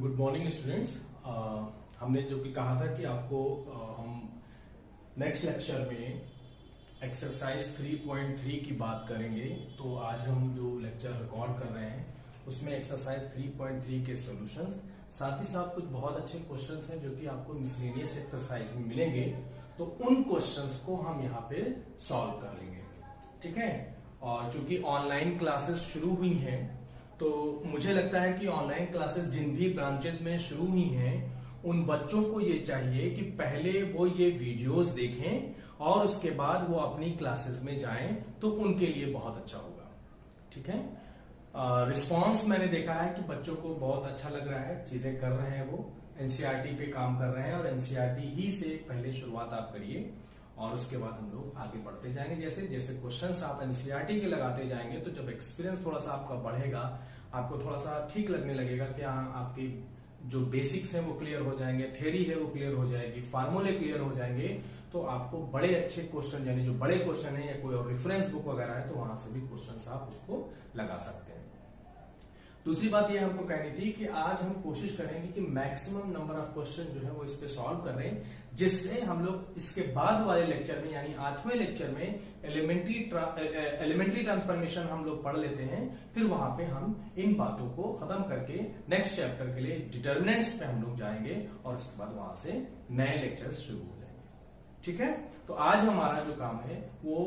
Good morning students. हमने जो कि कहा था कि आपको हम नेक्स्ट लेक्चर में एक्सरसाइज 3.3 की बात करेंगे। तो आज हम जो लेक्चर रिकॉर्ड कर रहे हैं उसमें एक्सरसाइज 3.3 के सॉल्यूशंस, साथ ही साथ कुछ बहुत अच्छे क्वेश्चंस हैं जो कि आपको मिसलेनियस एक्सरसाइज में मिलेंगे। तो उन क्वेश्चंस को हम यहाँ पे सॉल्व कर लेंगे, ठीक है। और चूंकि ऑनलाइन क्लासेस शुरू हुई हैं तो मुझे लगता है कि ऑनलाइन क्लासेस जिन भी ब्रांचेस में शुरू हुई हैं उन बच्चों को ये चाहिए कि पहले वो ये वीडियोस देखें और उसके बाद वो अपनी क्लासेस में जाएं, तो उनके लिए बहुत अच्छा होगा, ठीक है। रिस्पांस मैंने देखा है कि बच्चों को बहुत अच्छा लग रहा है, चीजें कर रहे हैं, वो एनसीईआरटी पे काम कर रहे हैं और एनसीईआरटी ही से पहले शुरुआत आप करिए और उसके बाद हम लोग आगे बढ़ते जाएंगे। जैसे जैसे क्वेश्चंस आप एनसीईआरटी के लगाते जाएंगे तो जब एक्सपीरियंस थोड़ा सा आपका बढ़ेगा, आपको थोड़ा सा ठीक लगने लगेगा कि हाँ आपकी जो बेसिक्स हैं वो क्लियर हो जाएंगे, थ्योरी है वो क्लियर हो जाएगी, फार्मूले क्लियर हो जाएंगे, तो आपको बड़े अच्छे क्वेश्चन यानी जो बड़े क्वेश्चन है या कोई और रेफरेंस बुक वगैरह है तो वहां से भी क्वेश्चन आप उसको लगा सकते हैं। दूसरी बात ये हमको कहनी थी कि आज हम कोशिश करेंगे कि मैक्सिमम नंबर ऑफ क्वेश्चन जो है वो इस पे सॉल्व कर रहे हैं, जिससे हम लोग इसके बाद वाले लेक्चर में यानी 8वें लेक्चर में एलिमेंट्री ट्रांसफॉर्मेशन हम लोग पढ़ लेते हैं। फिर वहां पे हम इन बातों को खत्म करके नेक्स्ट चैप्टर के लिए डिटर्मिनेंट्स पे हम लोग जाएंगे और उसके बाद वहां से नए लेक्चर्स शुरू हो जाएंगे, ठीक है। तो आज हमारा जो काम है वो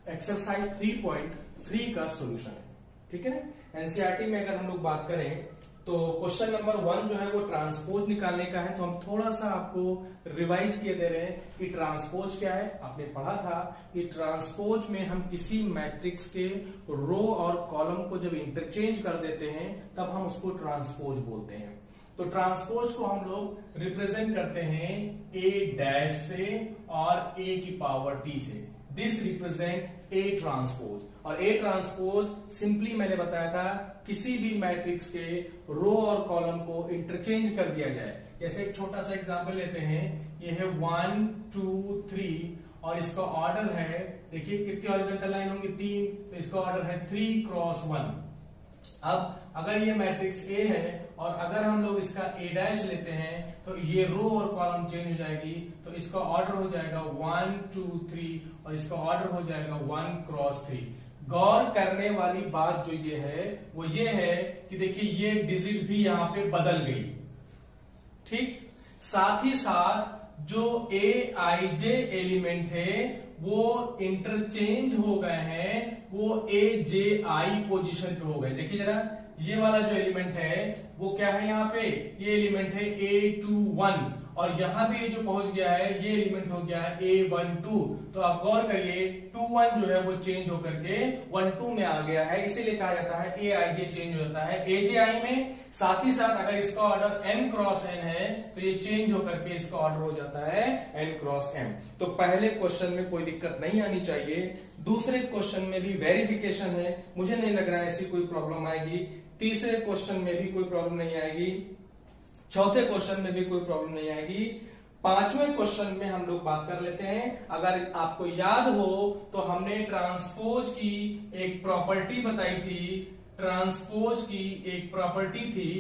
एक्सरसाइज 3.3 का सोल्यूशन है, ठीक है ना। एनसीईआरटी में अगर हम लोग बात करें तो क्वेश्चन नंबर 1 जो है वो ट्रांसपोज निकालने का है। तो हम थोड़ा सा आपको रिवाइज किए दे रहे हैं कि ट्रांसपोज क्या है। आपने पढ़ा था कि ट्रांसपोज में हम किसी मैट्रिक्स के रो और कॉलम को जब इंटरचेंज कर देते हैं तब हम उसको ट्रांसपोज बोलते हैं। तो ट्रांसपोज को हम लोग रिप्रेजेंट करते हैं a डैश से और a की पावर t से। This represent A transpose. और A ट्रांसपोज सिंपली मैंने बताया था किसी भी मैट्रिक्स के रो और कॉलम को इंटरचेंज कर दिया जाए। जैसे एक छोटा सा एग्जांपल लेते हैं, ये है 1 2 3 और इसका ऑर्डर है, देखिए कितनी हॉरिजॉन्टल लाइन होंगी 3, तो इसका ऑर्डर है 3 क्रॉस 1। अब अगर ये मैट्रिक्स A है और अगर हम लोग इसका A डैश लेते हैं तो ये रो और कॉलम चेंज हो जाएगी, तो इसका ऑर्डर हो जाएगा 1 2 3 और इसका ऑर्डर हो जाएगा 1 क्रॉस 3। गौर करने वाली बात जो ये है वो ये है कि देखिए ये डिजिट भी यहां पे बदल गई, ठीक। साथ ही साथ जो AIJ एलिमेंट थे वो इंटरचेंज हो गए हैं, वो AJI पोजीशन पे हो गए। देखिए जरा ये वाला जो एलिमेंट है वो क्या है, यहाँ पे ये एलिमेंट है A21 और यहां भी ये जो पहुंच गया है ये एलिमेंट हो गया है A12। तो आप गौर करिए 21 जो है वो चेंज होकर के 12 में आ गया है, इसीलिए कहा जाता है AIJ चेंज हो जाता है AJI में। साथ ही साथ अगर इसका ऑर्डर n क्रॉस n है तो ये चेंज होकर के इसका ऑर्डर हो जाता है n क्रॉस m। तो पहले क्वेश्चन में कोई दिक्कत नहीं आनी चाहिए। दूसरे क्वेश्चन में भी वेरिफिकेशन है, मुझे नहीं लग रहा है ऐसी कोई प्रॉब्लम आएगी। तीसरे क्वेश्चन में भी कोई प्रॉब्लम नहीं आएगी। चौथे क्वेश्चन में भी कोई प्रॉब्लम नहीं आएगी। पांचवें क्वेश्चन में हम लोग बात कर लेते हैं। अगर आपको याद हो तो हमने ट्रांसपोज की एक प्रॉपर्टी बताई थी, ट्रांसपोज की एक प्रॉपर्टी थी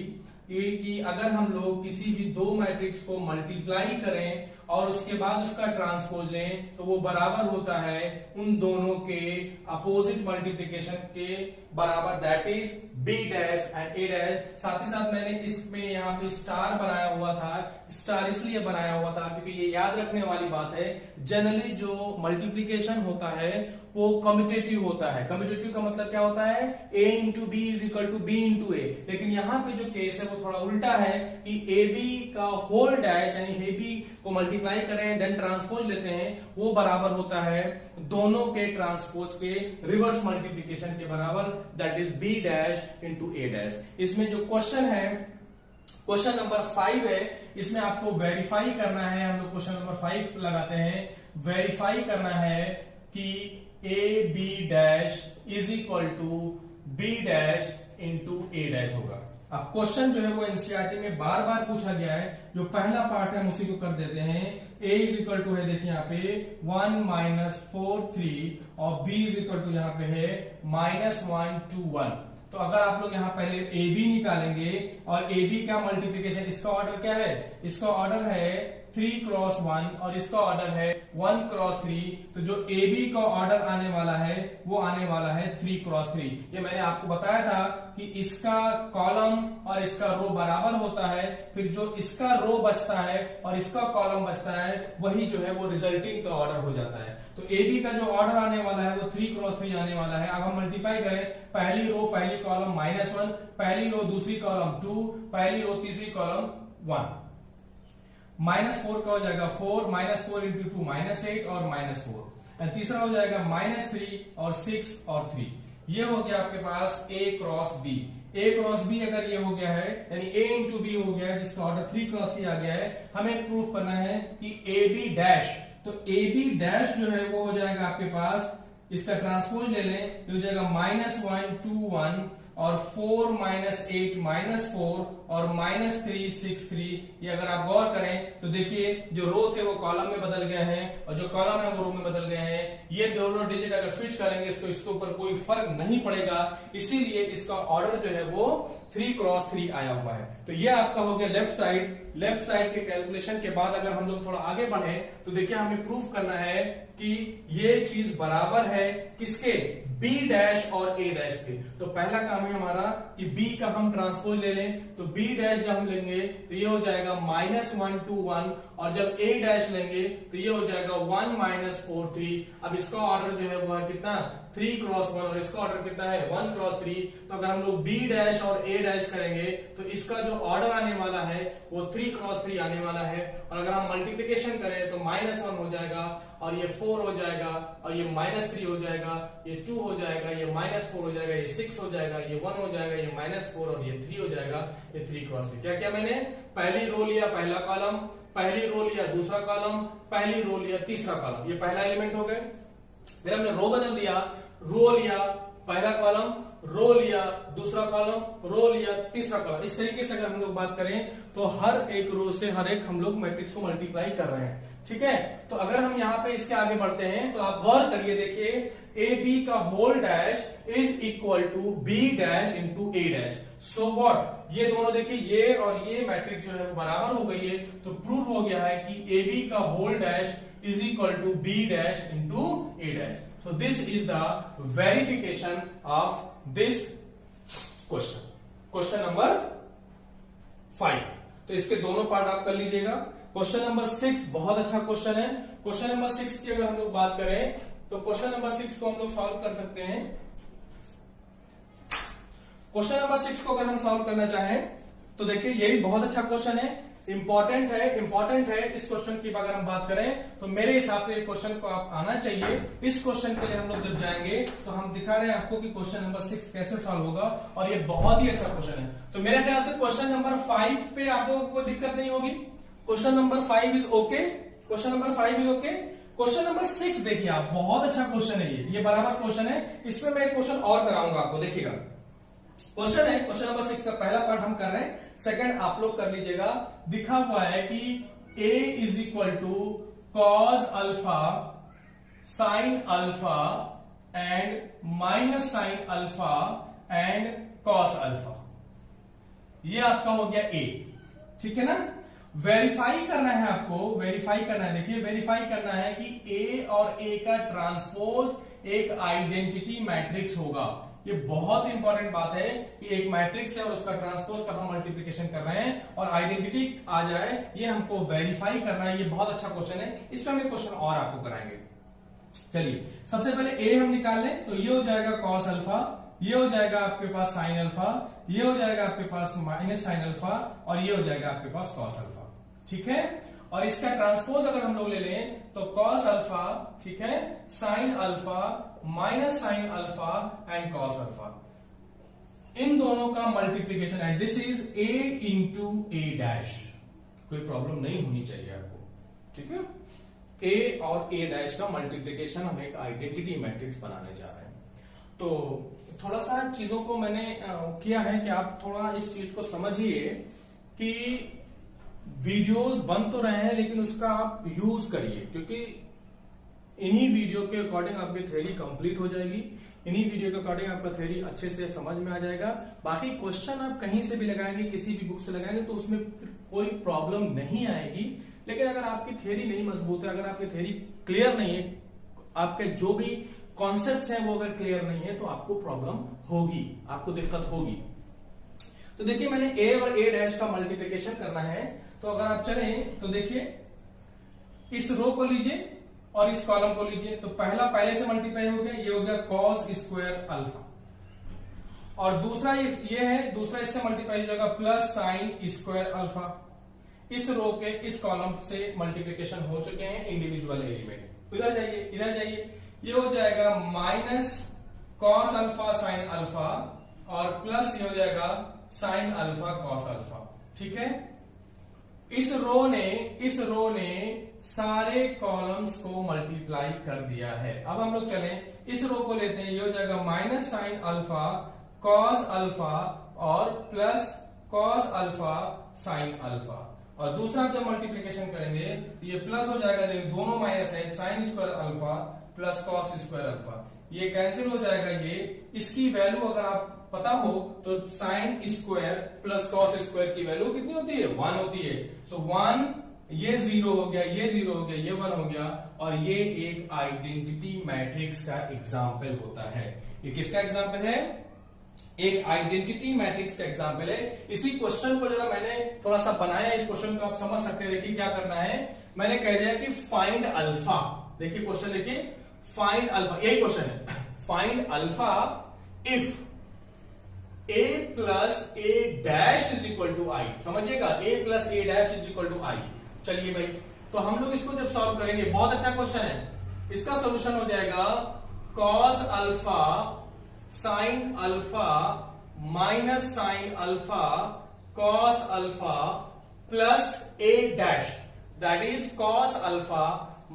कि अगर हम लोग किसी भी दो मैट्रिक्स को मल्टीप्लाई करें और उसके बाद उसका ट्रांसपोज लें तो वो बराबर होता है उन दोनों के अपोजिट मल्टीप्लिकेशन के बराबर, that is B dash and A dash. साथ ही साथ मैंने इसमें यहाँ पे स्टार बनाया हुआ था। स्टार इसलिए बनाया हुआ था क्योंकि ये याद रखने वाली बात है, जनरली जो मल्टीप्लिकेशन होता है वो कम्यूटेटिव होता है। कम्यूटेटिव का मतलब क्या होता है, A into B is equal to B into A. लेकिन यहाँ पे जो केस है वो थोड़ा उल्टा है कि AB का होल डैश यानी AB को मल्टीप्लाई करें देन ट्रांसपोज लेते हैं, वो बराबर होता है दोनों के ट्रांसपोज के रिवर्स मल्टीप्लिकेशन के बराबर, that is B dash into A dash. इसमें जो क्वेश्चन है क्वेश्चन नंबर 5 है, इसमें आपको वेरीफाई करना है। हम लोग क्वेश्चन नंबर 5 लगाते हैं, वेरीफाई करना है कि AB dash is equal to B dash into A dash होगा। अब क्वेश्चन जो है वो एनसीईआरटी में बार बार पूछा गया है। जो पहला पार्ट है हम उसी को कर देते हैं। A इज इक्वल टू है, देखिए यहाँ पे 1 -4 3 और B इज इक्वल टू यहाँ पे है -1 2 1। तो अगर आप लोग यहाँ पहले ए बी निकालेंगे और ए बी का मल्टीप्लीकेशन, इसका ऑर्डर क्या है, इसका ऑर्डर है 3 क्रॉस 1 और इसका ऑर्डर है 1 क्रॉस 3, तो जो ए बी का ऑर्डर आने वाला है वो आने वाला है 3 क्रॉस 3। ये मैंने आपको बताया था कि इसका कॉलम और इसका रो बराबर होता है, फिर जो इसका रो बचता है और इसका कॉलम बचता है वही जो है वो रिजल्टिंग का ऑर्डर हो जाता है। तो ए बी का जो ऑर्डर आने वाला है वो 3 क्रॉस 3 आने वाला है। अब हम मल्टीप्लाई करें, पहली रो पहली कॉलम -1, पहली रो दूसरी कॉलम 2, पहली रो तीसरी कॉलम 1, -4 का हो जाएगा 4, -4 इंटू 2 -8 और -4, तीसरा हो जाएगा -3 और 6 और 3। ये हो गया आपके पास A cross B। A cross B अगर ये हो गया है यानी A इंटू B हो गया है, जिसका ऑर्डर 3 क्रॉस 3 आ गया है, हमें प्रूफ करना है कि AB डैश, तो AB डैश जो है वो हो जाएगा आपके पास, इसका ट्रांसपोज ले लें, ये हो जाएगा -1 2 1 और 4 -8 -4 और -3 6 3। ये अगर आप गौर करें तो देखिए जो रो थे वो कॉलम में बदल गए हैं और जो कॉलम है वो रो में बदल गए हैं। ये दोनों डिजिट अगर स्विच करेंगे इसके ऊपर कोई फर्क नहीं पड़ेगा, इसीलिए इसका ऑर्डर जो है वो 3 क्रॉस 3 आया हुआ है। तो ये आपका हो गया लेफ्ट साइड। लेफ्ट साइड के कैलकुलेशन के बाद अगर हम लोग थोड़ा आगे बढ़े तो देखिए हमें प्रूफ करना है कि ये चीज बराबर है किसके, B डैश और A डैश के। तो पहला काम है हमारा कि B का हम ट्रांसपोज ले लें, तो B डैश जब हम लेंगे तो ये हो जाएगा -1 2 1 और जब A डैश लेंगे तो ये हो जाएगा 1 -4 3। अब इसका ऑर्डर जो है वो है कितना, 3 क्रॉस 1 और इसका ऑर्डर कितना है 1 क्रॉस 3। तो अगर हम लोग B डैश और A डैश करेंगे तो इसका जो ऑर्डर आने वाला है वो 3 क्रॉस 3 आने वाला है। और अगर हम मल्टीप्लीकेशन करें तो -1 हो जाएगा और ये 4 हो जाएगा और ये -3 हो जाएगा, ये 2 हो जाएगा, ये -4 हो जाएगा, ये 6 हो जाएगा, ये 1 हो जाएगा, ये -4 और ये 3 हो जाएगा, ये 3 क्रॉस 3। क्या क्या मैंने पहली रो लिया पहला कॉलम, पहली रो लिया दूसरा कॉलम, पहली रो लिया तीसरा कॉलम, ये पहला एलिमेंट हो गए। फिर हमने रो बदल दिया, रो लिया पहला कॉलम, रो लिया दूसरा कॉलम, रो लिया तीसरा कॉलम। इस तरीके से अगर हम लोग बात करें तो हर एक रो से हर एक हम लोग मैट्रिक्स को मल्टीप्लाई कर रहे हैं, ठीक है। तो अगर हम यहाँ पे इसके आगे बढ़ते हैं तो आप गौर करिए, देखिए ए बी का whole dash is equal to B dash into A dash. So what, ये दोनों देखिए ये और ये मैट्रिक्स जो है बराबर हो गई है, तो प्रूव हो गया है कि ए बी का whole dash is equal to B dash into A dash. So this is the verification of this question, question number 5। तो इसके दोनों पार्ट आप कर लीजिएगा। क्वेश्चन नंबर 6 बहुत अच्छा क्वेश्चन है। क्वेश्चन नंबर 6 की अगर हम लोग बात करें तो क्वेश्चन नंबर 6 को हम लोग सॉल्व कर सकते हैं। क्वेश्चन नंबर 6 को अगर हम सॉल्व करना चाहें तो देखिए ये भी बहुत अच्छा क्वेश्चन है, इंपॉर्टेंट है। इस क्वेश्चन की अगर हम बात करें तो मेरे हिसाब से क्वेश्चन को आप आना चाहिए। इस क्वेश्चन के लिए हम लोग जब जाएंगे तो हम दिखा रहे हैं आपको कि क्वेश्चन नंबर 6 कैसे सॉल्व होगा और ये बहुत ही अच्छा क्वेश्चन है। तो मेरे ख्याल से क्वेश्चन नंबर 5 पे आप लोगों को कोई दिक्कत नहीं होगी। Question number 5 is okay, question number 5 is okay. Question number 6 देखिए आप, बहुत अच्छा क्वेश्चन है ये बराबर क्वेश्चन है। इसमें मैं एक क्वेश्चन और कराऊंगा आपको, देखिएगा। क्वेश्चन है क्वेश्चन नंबर 6 का पहला पार्ट हम कर रहे हैं, सेकंड आप लोग कर लीजिएगा। दिखा हुआ है कि a is equal to cos alpha sine alpha and minus sine alpha and cos alpha. ये आपका हो गया a, ठीक है ना। वेरीफाई करना है आपको, वेरीफाई करना है। देखिए वेरीफाई करना है कि a और a का ट्रांसपोज एक आइडेंटिटी मैट्रिक्स होगा। ये बहुत इंपॉर्टेंट बात है कि एक मैट्रिक्स है और उसका ट्रांसपोज का हम मल्टीप्लिकेशन कर रहे हैं और आइडेंटिटी आ जाए, ये हमको वेरीफाई करना है। ये बहुत अच्छा क्वेश्चन है, इस पर हम एक क्वेश्चन और आपको कराएंगे। चलिए सबसे पहले a हम निकाल लें, तो ये हो जाएगा कॉस अल्फा, ये हो जाएगा आपके पास साइन अल्फा, ये हो जाएगा आपके पास माइनस साइन अल्फा और ये हो जाएगा आपके पास कॉस अल्फा, ठीक है। और इसका ट्रांसपोज अगर हम लोग ले लें तो कॉस अल्फा, ठीक है, sine alpha minus sine alpha and cos alpha, इन दोनों का मल्टीप्लीकेशन है। This is a into A dash. कोई प्रॉब्लम नहीं होनी चाहिए आपको, ठीक है। a और a डैश का मल्टीप्लीकेशन हम एक आइडेंटिटी मैट्रिक्स बनाने जा रहे हैं। तो थोड़ा सा चीजों को मैंने किया है कि आप थोड़ा इस चीज को समझिए कि वीडियोस बन तो रहे हैं लेकिन उसका आप यूज करिए, क्योंकि इन्हीं वीडियो के अकॉर्डिंग आपकी थ्योरी कंप्लीट हो जाएगी। इन्हीं वीडियो के अकॉर्डिंग आपका थ्योरी अच्छे से समझ में आ जाएगा। बाकी क्वेश्चन आप कहीं से भी लगाएंगे, किसी भी बुक से लगाएंगे तो उसमें कोई प्रॉब्लम नहीं आएगी। लेकिन अगर आपकी थ्योरी नहीं मजबूत है, अगर आपकी थ्योरी क्लियर नहीं है, आपके जो भी कॉन्सेप्ट्स हैं वो अगर क्लियर नहीं है तो आपको प्रॉब्लम होगी, आपको दिक्कत होगी। तो देखिए मैंने a और a' का मल्टीप्लिकेशन करना है। तो अगर आप चलें तो देखिए इस रो को लीजिए और इस कॉलम को लीजिए। तो पहला पहले से मल्टीप्लाई हो गया, ये हो गया cos स्क्वायर अल्फा, और दूसरा ये है, दूसरा इससे मल्टीप्लाई हो जाएगा प्लस साइन स्क्वायर अल्फा। इस रो के इस कॉलम से मल्टीप्लिकेशन हो चुके हैं इंडिविजुअल एलिमेंट। इधर जाइए, इधर जाइए, ये हो जाएगा minus cos alpha sine alpha और प्लस ये हो जाएगा साइन अल्फा कॉस अल्फा। ठीक है, इस रो ने सारे कॉलम्स को मल्टीप्लाई कर दिया है। अब हम लोग चलें इस रो को लेते हैं, ये हो जाएगा minus sine alpha cos alpha और plus cos alpha sine alpha, और दूसरा जब मल्टीप्लिकेशन करेंगे तो ये प्लस हो जाएगा, दोनों माइनस है, sine square alpha plus cos square alpha, ये कैंसिल हो जाएगा। ये इसकी वैल्यू अगर आप पता हो तो sine square plus cos square की वैल्यू कितनी होती है, 1 होती है। सो 1, ये 0 हो गया, ये 0 हो गया, ये 1 हो गया, और ये एक आइडेंटिटी मैट्रिक्स का एग्जाम्पल होता है। ये किसका एग्जाम्पल है, एक आइडेंटिटी मैट्रिक्स का एग्जाम्पल है। इसी क्वेश्चन को जरा मैंने थोड़ा सा बनाया, इस क्वेश्चन को आप समझ सकते हैं। देखिए क्या करना है, मैंने कह दिया कि फाइंड अल्फा। देखिए क्वेश्चन देखिए, फाइंड अल्फा, यही क्वेश्चन है, find alpha if a plus a dash is equal to I. समझिएगा, a plus a dash is equal to I. चलिए भाई, तो हम लोग इसको जब सॉल्व करेंगे, बहुत अच्छा क्वेश्चन है, इसका सॉल्यूशन हो जाएगा cos alpha sine alpha minus sine alpha cos alpha plus a dash, that is cos alpha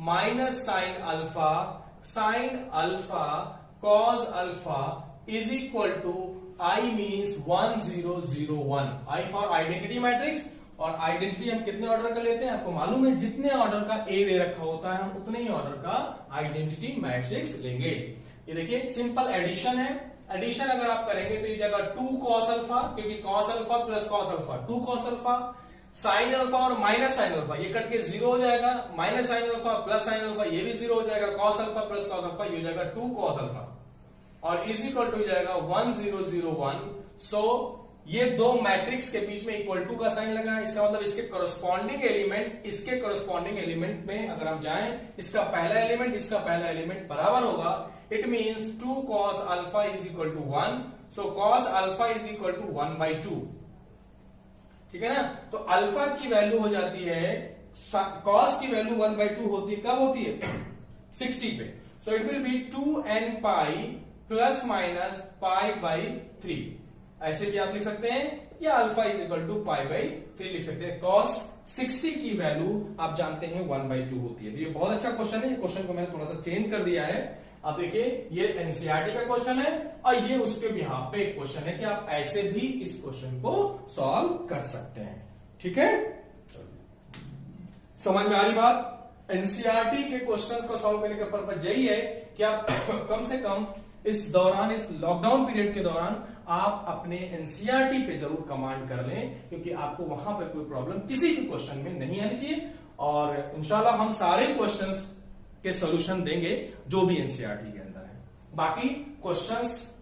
minus sine alpha sine alpha cos alpha is equal to I means 1001। I for identity matrix, और identity हम कितने order का लेते हैं आपको मालूम है, जितने ऑर्डर का ए दे रखा होता है हम उतने ही ऑर्डर का आइडेंटिटी मैट्रिक्स लेंगे। ये देखिए सिंपल एडिशन है, एडिशन अगर आप करेंगे तो ये जाएगा 2 cos अल्फा, क्योंकि cos alpha plus cos alpha 2 cos alpha, sine alpha और माइनस साइन अल्फा ये कट के 0 हो जाएगा, minus sine alpha plus sine alpha ये भी 0 हो जाएगा, cos alpha plus cos alpha ये हो जाएगा 2 cos अल्फा, और इज इक्वल टू जाएगा 1001। सो ये दो मैट्रिक्स के बीच में इक्वल टू का साइन लगा है, इसका मतलब इसके करस्पॉन्डिंग एलिमेंट, इसके करस्पॉन्डिंग एलिमेंट में अगर हम जाएं, इसका पहला एलिमेंट इसका पहला एलिमेंट बराबर होगा, it means 2 cos alpha is equal to 1। सो cos alpha is equal to 1/2। ठीक है ना, तो अल्फा की वैल्यू हो जाती है, cos की वैल्यू 1/2 होती है, कब होती है 60 पे। So it will be 2n pi plus minus π/3, ऐसे भी आप लिख सकते हैं, या अल्फा इज इक्वल टू π/3 लिख सकते हैं। cos 60 की वैल्यू आप जानते हैं 1/2 होती है। तो ये बहुत अच्छा क्वेश्चन है, ये क्वेश्चन को मैंने थोड़ा सा चेंज कर दिया है। अब देखिए ये एनसीईआरटी का क्वेश्चन है और ये उसके बिहाफ पे एक क्वेश्चन है कि आप ऐसे भी इस क्वेश्चन को सॉल्व कर सकते हैं। ठीक है, समझ में आ रही बात। एनसीईआरटी के क्वेश्चंस को सॉल्व करने का पर्पज यही है कि आप कम से कम इस दौरान, इस लॉकडाउन पीरियड के दौरान आप अपने एनसीईआरटी पे जरूर कमांड कर लें, क्योंकि आपको वहां पर कोई प्रॉब्लम किसी भी क्वेश्चन में नहीं आनी चाहिए। और इंशाल्लाह हम सारे क्वेश्चंस के सॉल्यूशन देंगे जो भी एनसीईआरटी के अंदर है। बाकी क्वेश्चंस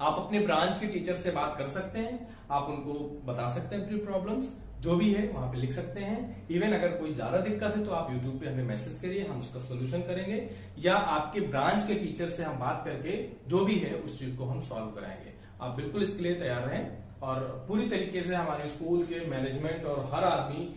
आप अपने ब्रांच के टीचर से बात कर सकते हैं, आप उनको बता सकते हैं अपनी प्रॉब्लम्स जो भी है वहां पे लिख सकते हैं। इवन अगर कोई ज्यादा दिक्कत है तो आप यूट्यूब पे हमें मैसेज करिए, हम उसका सोल्यूशन करेंगे, या आपके ब्रांच के टीचर से हम बात करके जो भी है उस चीज को हम सॉल्व कराएंगे। आप बिल्कुल इसके लिए तैयार रहें। और पूरी तरीके से हमारे स्कूल के मैनेजमेंट और हर आदमी,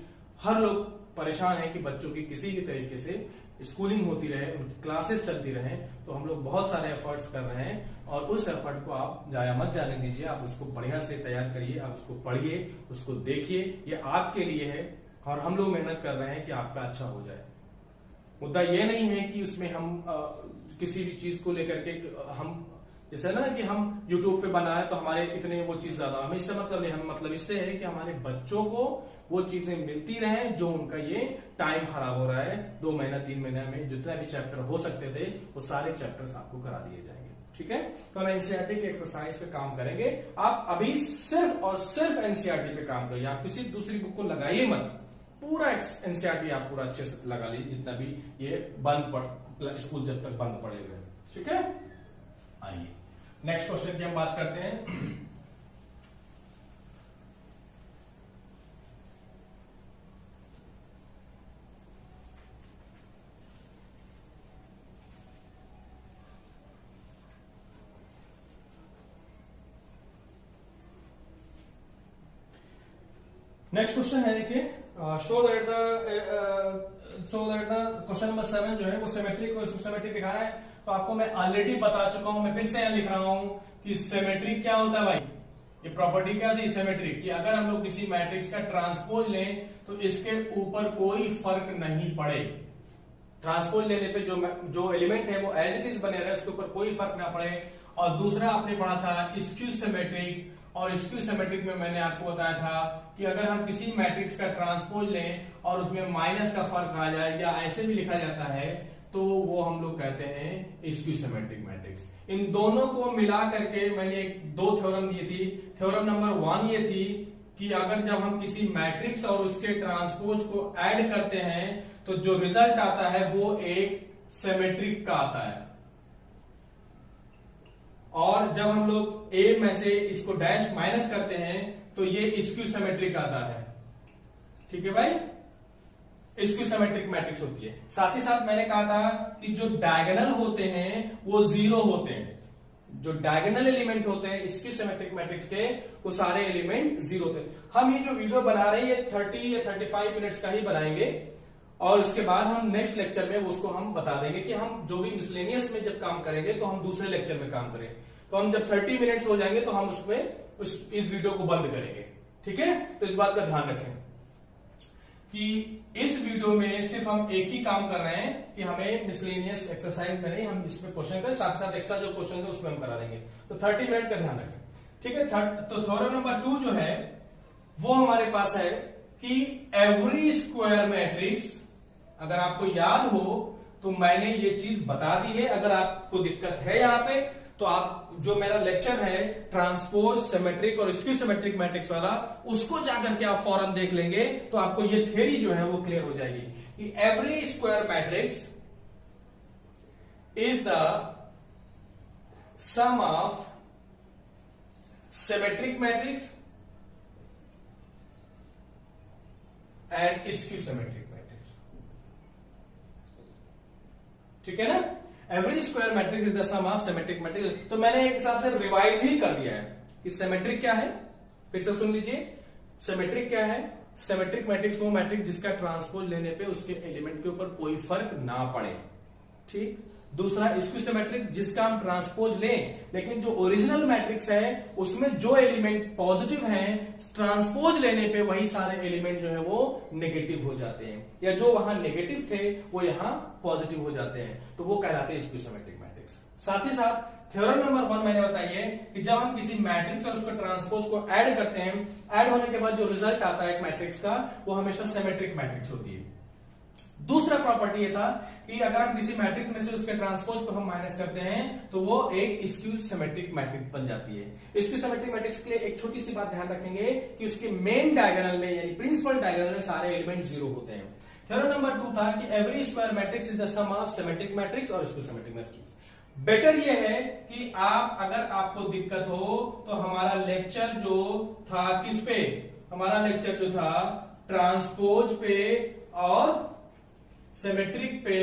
हर लोग परेशान है कि बच्चों की किसी भी तरीके से स्कूलिंग होती रहे, उनकी क्लासेस चलती रहे। तो हम लोग बहुत सारे एफर्ट्स कर रहे हैं और उस एफर्ट को आप जाया मत जाने दीजिए। आप उसको बढ़िया से तैयार करिए, आप उसको पढ़िए, उसको देखिए, ये आपके लिए है और हम लोग मेहनत कर रहे हैं कि आपका अच्छा हो जाए। मुद्दा ये नहीं है कि उसमें हम किसी भी चीज को लेकर के हम जैसे ना कि हम YouTube पे बनाए तो हमारे इतने वो चीज ज्यादा, हमें इससे मतलब नहीं, हमें मतलब इससे है कि हमारे बच्चों को वो चीजें मिलती रहे जो उनका ये टाइम खराब हो रहा है। 2 महीना 3 महीने में जितना भी चैप्टर हो सकते थे वो सारे चैप्टर्स आपको करा दिए जाएंगे। ठीक है, तो हम एनसीईआरटी के एक्सरसाइज पे काम करेंगे। आप अभी सिर्फ और सिर्फ एनसीईआरटी पे काम करिए, आप किसी दूसरी बुक को लगाइए मत, पूरा एनसीईआरटी आप पूरा अच्छे से लगा लीजिए, जितना भी ये स्कूल जब तक बंद पड़े हुए, ठीक है। आइए नेक्स्ट क्वेश्चन की हम बात करते हैं। नेक्स्ट क्वेश्चन है, देखिए, show that the question number 7 जो है वो सिमेट्रिक और सिमेट्रिक दिखा रहा है। तो आपको मैं ऑलरेडी बता चुका हूं, मैं फिर से यहां लिख रहा हूं कि सिमेट्रिक क्या होता है भाई। ये प्रॉपर्टी क्या थी सिमेट्रिक की, अगर हम लोग किसी मैट्रिक्स का ट्रांसपोज लें तो इसके ऊपर कोई फर्क नहीं पड़े। ट्रांसपोज लेने पे जो एलिमेंट है वो एज इट इज बने रहे, उसके ऊपर कोई फर्क ना पड़े। और दूसरा आपने पढ़ा था स्क्यू सिमेट्रिक, और स्क्यू सिमेट्रिक में मैंने आपको बताया था कि अगर हम किसी मैट्रिक्स का ट्रांसपोज लें और उसमें माइनस का फर्क आ जाए या ऐसे भी लिखा जाता है तो वो हम लोग कहते हैं स्क्यू सिमेट्रिक मैट्रिक्स। इन दोनों को मिला करके मैंने दो थ्योरम दी थी। थ्योरम नंबर 1 ये थी कि अगर जब हम किसी मैट्रिक्स और उसके ट्रांसपोज को ऐड करते हैं तो जो रिजल्ट आता है वो एक सिमेट्रिक का आता है, और जब हम लोग ए में से इसको डैश माइनस करते हैं तो ये स्क्यू सिमेट्रिक आता है। ठीक है भाई, स्क्यू सिमेट्रिक मैट्रिक्स होती है। साथ ही साथ मैंने कहा था कि जो डायगोनल होते हैं वो 0 होते हैं। जो डायगोनल एलिमेंट होते हैं स्क्यू सिमेट्रिक मैट्रिक्स के, वो सारे एलिमेंट 0 होते हैं। हम ये जो वीडियो बना रहे हैं ये 30 या 35 मिनट्स का ही बनाएंगे, और उसके बाद हम नेक्स्ट लेक्चर में उसको हम बता देंगे कि हम जो भी मिसलेनियस में जब काम करेंगे तो हम दूसरे लेक्चर में काम करें। तो हम जब 30 मिनट्स हो जाएंगे तो हम उसमें इस वीडियो को बंद करेंगे। ठीक है, तो इस बात का ध्यान रखें कि इस वीडियो में सिर्फ हम एक ही काम कर रहे हैं कि हमें मिसलेनियस एक्सरसाइज में नहीं, हम इसमें क्वेश्चन करें, साथ साथ एक्स्ट्रा जो क्वेश्चन है उसमें हम करा देंगे। तो 30 मिनट का ध्यान रखें। ठीक है, तो थ्योरम नंबर 2 जो है वो हमारे पास है कि एवरी स्क्वायर मैट्रिक्स, अगर आपको याद हो तो मैंने ये चीज बता दी है। अगर आपको दिक्कत है यहां पे तो आप जो मेरा लेक्चर है ट्रांसपोज सिमेट्रिक और स्क्यू सिमेट्रिक मैट्रिक्स वाला, उसको जाकर के आप फौरन देख लेंगे तो आपको ये थ्योरी जो है वो क्लियर हो जाएगी कि every square matrix is the sum of symmetric matrix and skew symmetric matrix. ठीक है ना, every square matrix is the sum of symmetric matrix. तो मैंने एक हिसाब से रिवाइज ही कर दिया है कि सिमेट्रिक क्या है। फिर से सुन लीजिए, सिमेट्रिक क्या है। सिमेट्रिक मैट्रिक्स वो मैट्रिक्स जिसका ट्रांसपोज लेने पे उसके एलिमेंट के ऊपर कोई फर्क ना पड़े। ठीक, दूसरा स्क्यू सिमेट्रिक, जिसका हम ट्रांसपोज लें लेकिन जो ओरिजिनल मैट्रिक्स है उसमें जो एलिमेंट पॉजिटिव हैं, ट्रांसपोज लेने पे वही सारे एलिमेंट जो है वो नेगेटिव हो जाते हैं, या जो वहां नेगेटिव थे वो यहां पॉजिटिव हो जाते हैं, तो वो कहलाते हैं स्क्यू सिमेट्रिक मैट्रिक्स। साथ ही साथ थ्योरम नंबर 1 मैंने बताई है कि जब हम किसी मैट्रिक्स और उसके ट्रांसपोज को ऐड करते हैं, ऐड होने के बाद जो रिजल्ट आता है एक मैट्रिक्स का, वो हमेशा सिमेट्रिक मैट्रिक्स होती है। दूसरा प्रॉपर्टी ये था कि अगर हम किसी मैट्रिक्स में से उसके ट्रांसपोज को हम माइनस करते हैं तो वो एक स्क्यू सिमेट्रिक मैट्रिक्स बन जाती है। स्क्यू सिमेट्रिक मैट्रिक्स के लिए एक छोटी सी बात ध्यान रखेंगे कि उसके मेन डायगोनल में यानी प्रिंसिपल डायगोनल में सारे एलिमेंट 0 होते हैं। थ्योरम नंबर 2 था कि every square matrix is the sum of symmetric matrix और स्क्यू सिमेट्रिक मैट्रिक्स। बेटर ये है कि आप, अगर आपको दिक्कत हो तो हमारा लेक्चर जो था किस पे, हमारा लेक्चर जो था ट्रांसपोज पे और सिमेट्रिक पे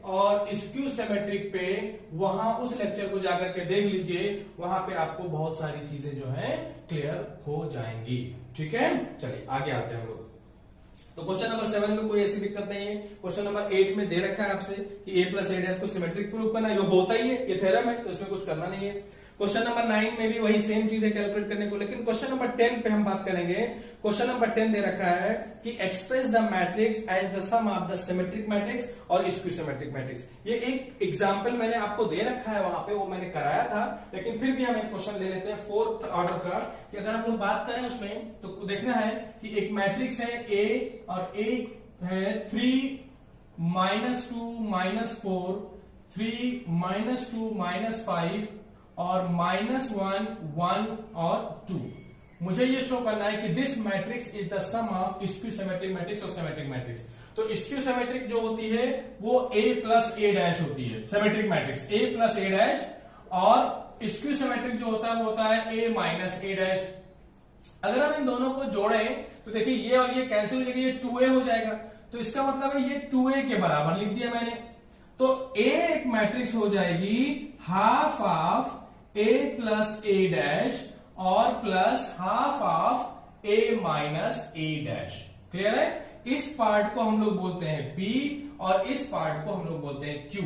और स्क्यू सिमेट्रिक पे, वहां उस लेक्चर को जाकर के देख लीजिए, वहां पे आपको बहुत सारी चीजें जो है क्लियर हो जाएंगी। ठीक है, चलिए आगे आते हैं हम लोग। तो क्वेश्चन नंबर 7 में कोई ऐसी दिक्कत नहीं है। क्वेश्चन नंबर 8 में दे रखा है आपसे कि a प्लस a को सिमेट्रिक प्रूफ करना, ये होता ही है, ये थ्योरम है, तो इसमें कुछ करना नहीं है। क्वेश्चन नंबर 9 में भी वही सेम चीज है कैलकुलेट करने को, लेकिन क्वेश्चन नंबर 10 पे हम बात करेंगे। क्वेश्चन नंबर 10 दे रखा है कि express the matrix as the sum of the symmetric matrix और स्क्यू सिमेट्रिक मैट्रिक्स। ये एक एग्जांपल मैंने आपको दे रखा है, वहां पे वो मैंने कराया था, लेकिन फिर भी हम एक क्वेश्चन ले लेते हैं 4th ऑर्डर का, कि अगर हम लोग बात करें उसमें तो देखना है कि एक मैट्रिक्स है A और A है 3 -2 -4 3 -2 -5 और -1, 1 और 2। मुझे ये शो करना है कि this matrix is the sum of skew symmetric matrix और सिमेट्रिक मैट्रिक्स। तो स्क्यू सिमेट्रिक जो होती है वो a प्लस a डैश होती है, symmetric matrix a plus a dash, और स्क्यू सिमेट्रिक जो होता है वो होता है a माइनस a डैश। अगर हम इन दोनों को जोड़ें तो देखिए ये और ये कैंसिल हो जाएगा, ये 2a हो जाएगा, तो इसका मतलब है ये 2a के बराबर लिख दिया मैंने। तो a एक मैट्रिक्स हो जाएगी half of a plus a dash और plus half of a minus a dash. Clear है? इस पार्ट को हम लोग बोलते हैं P और इस पार्ट को हम लोग बोलते हैं Q,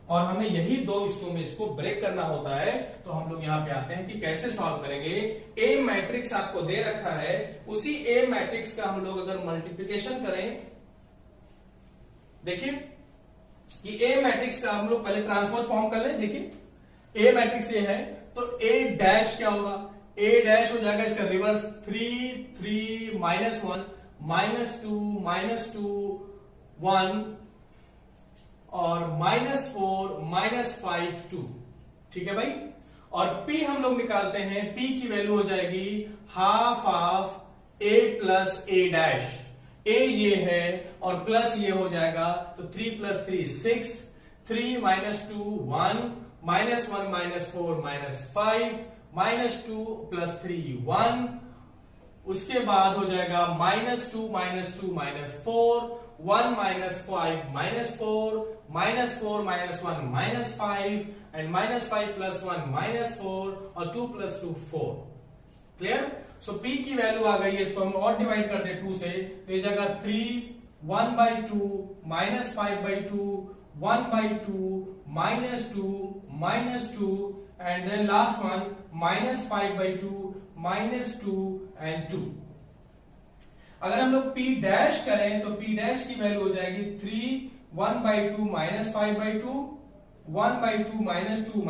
और हमें यही दो हिस्सों में इसको ब्रेक करना होता है। तो हम लोग यहां पे आते हैं कि कैसे सॉल्व करेंगे। A मैट्रिक्स आपको दे रखा है, उसी A मैट्रिक्स का हम लोग अगर मल्टीप्लिकेशन करें, देखिए कि A मैट्रिक्स का हम लोग पहले ट्रांसपोज फॉर्म कर लें। देखिए A मैट्रिक्स ये है तो A डैश क्या होगा, A डैश हो जाएगा इसका रिवर्स 3, 3, -1, -2, -2, 1 और -4, -5, 2। ठीक है भाई। और P हम लोग निकालते हैं, P की वैल्यू हो जाएगी half of A plus A dash. A ये है और प्लस ये हो जाएगा, तो 3 + 3 6, 3 - 2 1, -1 -4 -5, -2 + 3 1, उसके बाद हो जाएगा -2 -2 -4, 1 - 5 -4, -4 -1 -5 एंड -5 + 1 -4 और 2 + 2 4। क्लियर? सो P की वैल्यू आ गई है, इसको हम और डिवाइड करते हैं 2 से, तो ये जगह 3, 1/2, -5/2, 1/2, -2 and then last one -5/2, -2 and 2। अगर हम लोग P डैश करें तो P डैश की वैल्यू हो जाएगी 3, 1/2, -5/2, 1/2, -2,